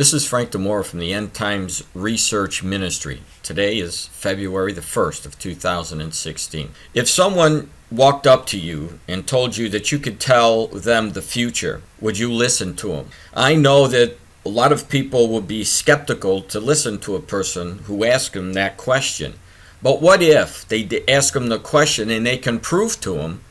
This is Frank DeMora from the End Times Research Ministry. Today is February the 1st of 2016. If someone walked up to you and told you that you could tell them the future, would you listen to them? I know that a lot of people would be skeptical to listen to a person who asks them that question. But what if they ask them the question and they can prove to them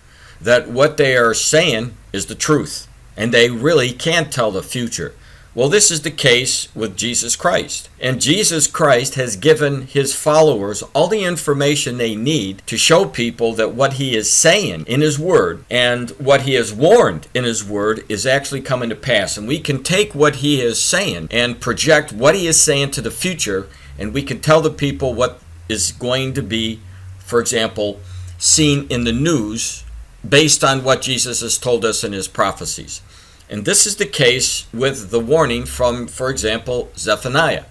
that what they are saying is the truth and they really can't tell the future? Well, this is the case with Jesus Christ. And Jesus Christ has given his followers all the information they need to show people that what he is saying in his word and what he has warned in his word is actually coming to pass. And we can take what he is saying and project what he is saying to the future, and we can tell the people what is going to be, for example, seen in the news based on what Jesus has told us in his prophecies. And this is the case with the warning from, for example, Zephaniah.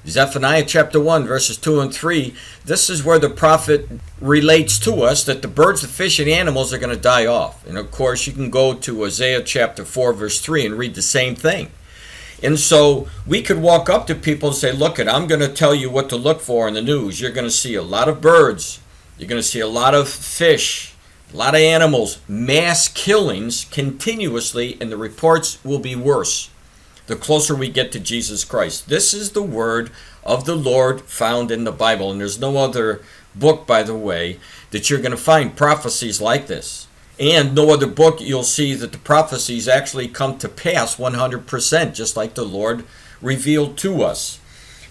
Zephaniah chapter 1, verses 2 and 3, this is where the prophet relates to us that the birds, the fish, and animals are going to die off. And of course, you can go to Isaiah chapter 4, verse 3 and read the same thing. And so we could walk up to people and say, look, I'm going to tell you what to look for in the news. You're going to see a lot of birds. You're going to see a lot of fish. A lot of animals, mass killings continuously, and the reports will be worse the closer we get to Jesus Christ. This is the word of the Lord found in the Bible, and there's no other book, by the way, that you're going to find prophecies like this. And no other book you'll see that the prophecies actually come to pass 100%, just like the Lord revealed to us.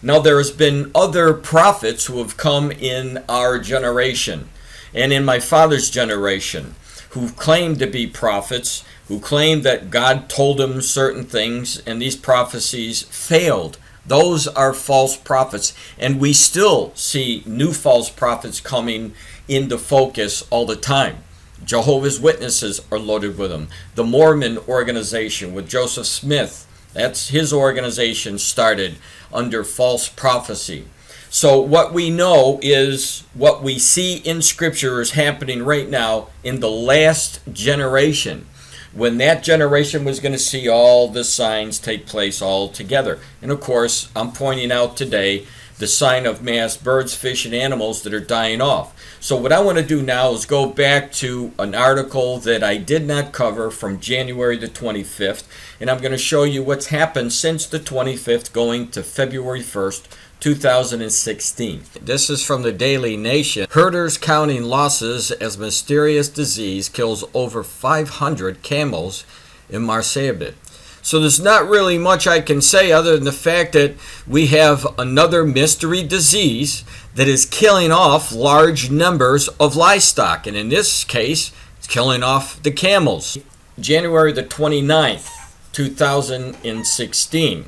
Now, there has been other prophets who have come in our generation and in my father's generation, who claimed to be prophets, who claimed that God told them certain things, and these prophecies failed. Those are false prophets, and we still see new false prophets coming into focus all the time. Jehovah's Witnesses are loaded with them. The Mormon organization with Joseph Smith, that's his organization, started under false prophecy. So what we know is what we see in Scripture is happening right now in the last generation, when that generation was going to see all the signs take place all together. And of course, I'm pointing out today the sign of mass birds, fish, and animals that are dying off. So what I want to do now is go back to an article that I did not cover from January the 25th, and I'm going to show you what's happened since the 25th going to February 1st, 2016. This is from the Daily Nation. Herders counting losses as mysterious disease kills over 500 camels in Marseille. So there's not really much I can say other than the fact that we have another mystery disease that is killing off large numbers of livestock. And in this case, it's killing off the camels. January the 29th, 2016,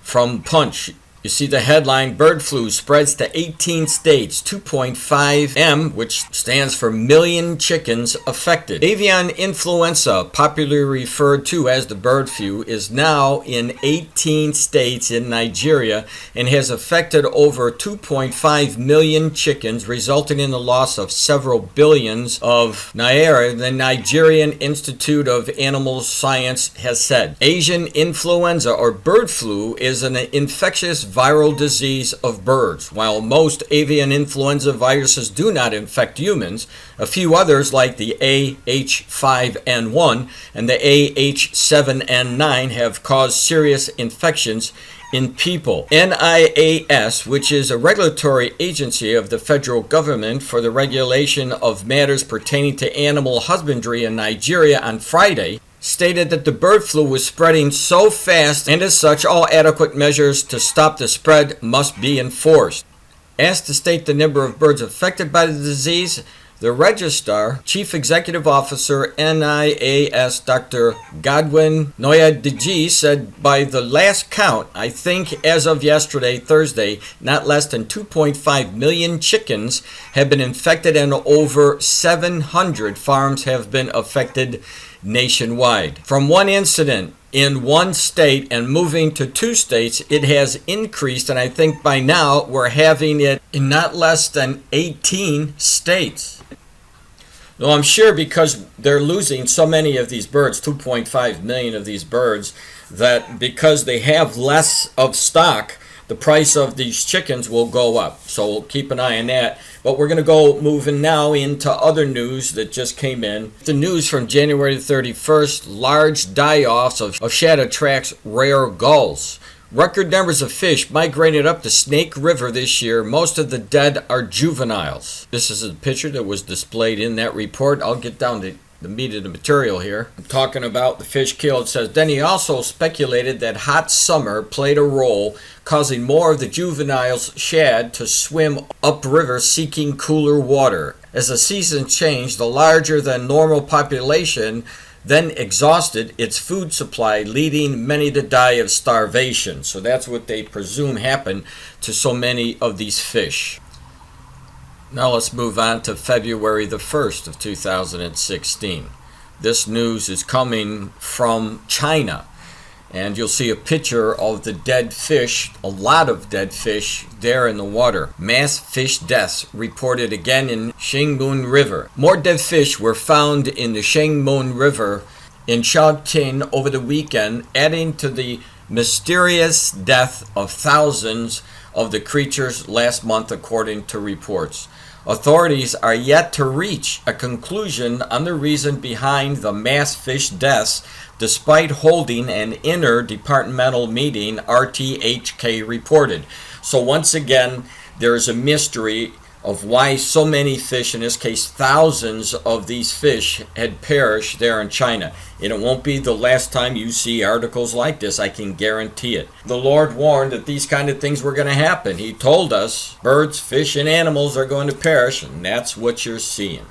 from Punch. You see the headline, bird flu spreads to 18 states, 2.5 M, which stands for million chickens affected. Avian influenza, popularly referred to as the bird flu, is now in 18 states in Nigeria and has affected over 2.5 million chickens, resulting in the loss of several billions of naira, the Nigerian Institute of Animal Science has said. Asian influenza, or bird flu, is an infectious viral disease of birds. While most avian influenza viruses do not infect humans, a few others like the AH5N1 and the AH7N9 have caused serious infections in people. NIAS, which is a regulatory agency of the federal government for the regulation of matters pertaining to animal husbandry in Nigeria, on Friday, stated that the bird flu was spreading so fast, and as such, all adequate measures to stop the spread must be enforced. Asked to state the number of birds affected by the disease, the Registrar, Chief Executive Officer, NIAS, Dr. Godwin Noyadeji, said by the last count, I think as of yesterday, Thursday, not less than 2.5 million chickens have been infected and over 700 farms have been affected nationwide. From one incident in one state and moving to 2 states, it has increased, and I think by now we're having it in not less than 18 states. Well, I'm sure because they're losing so many of these birds, 2.5 million of these birds, that because they have less of stock, the price of these chickens will go up. So we'll keep an eye on that. But we're going to go moving now into other news that just came in. The news from January 31st, large die-offs of shad attracts rare gulls. Record numbers of fish migrated up the Snake River this year. Most of the dead are juveniles. This is a picture that was displayed in that report. I'll get down to the meat of the material here. I'm talking about the fish killed. It says, then he also speculated that hot summer played a role, causing more of the juveniles shad to swim upriver seeking cooler water. As the season changed, the larger than normal population then exhausted its food supply, leading many to die of starvation. So that's what they presume happened to so many of these fish. Now let's move on to February the 1st of 2016. This news is coming from China. And you'll see a picture of the dead fish, a lot of dead fish there in the water. Mass fish deaths reported again in Shangmun River. More dead fish were found in the Shangmun River in Shaoqing over the weekend, adding to the mysterious death of thousands of the creatures last month, according to reports. Authorities are yet to reach a conclusion on the reason behind the mass fish deaths, despite holding an interdepartmental meeting, RTHK reported. So once again, there is a mystery of why so many fish, in this case thousands of these fish, had perished there in China. And it won't be the last time you see articles like this, I can guarantee it. The Lord warned that these kind of things were going to happen. He told us birds, fish, and animals are going to perish, and that's what you're seeing.